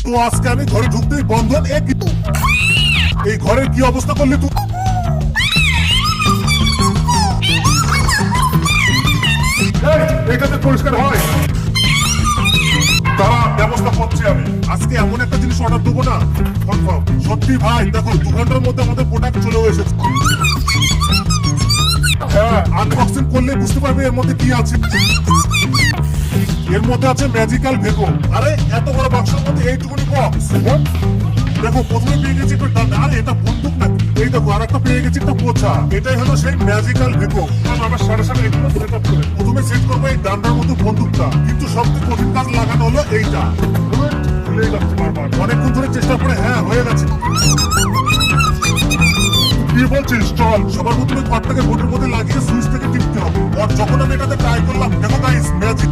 তো আজকে আমি ঘরে ঢুকতেই বন্ধন এই ঘরের কি অবস্থা করলি তুই? এটাতে পরিষ্কার হয় তারা ব্যবস্থা করছি আমি। আজকে এমন একটা জিনিস অর্ডার দেবো না কনফার্ম। সত্যি ভাই দেখো 2 ঘন্টার মধ্যে আমাদের প্রোডাক্ট চলেও এসেছে। হ্যাঁ আনবক্সিং করলে বুঝতে পারবে এর মধ্যে কি আছে। এর মধ্যে আছে ম্যাজিক্যাল ভেকো। আরে এত বড় বাক্সের মধ্যে এইটুকুনি বক্স। দেখো প্রথমে পেয়ে গেছি একটা ডান্ডা। আরে এটা বন্দুক না, এই দেখো আর একটা পেয়ে গেছি একটা পোছা। এটাই হলো সেই ম্যাজিক্যাল ভেকো। আমরা সাথে সাথে এগুলো সেট আপ করে প্রথমে সেট করবো এই ডান্ডার মতো বন্দুকটা। কিন্তু সবচেয়ে কঠিন কাজ লাগানো হলো এইটা। ভুলেই যাচ্ছে বারবার, অনেকক্ষণ ধরে চেষ্টা করে হ্যাঁ হয়ে গেছে। কি বলছিস? চল সবার প্রথমে ঘরটাকে বোর্ডের মধ্যে লাগিয়ে সুইচ থেকে টিপতে হবে। আর যখন আমি এটাতে ট্রাই করলাম দেখো গাইস ম্যাজিক।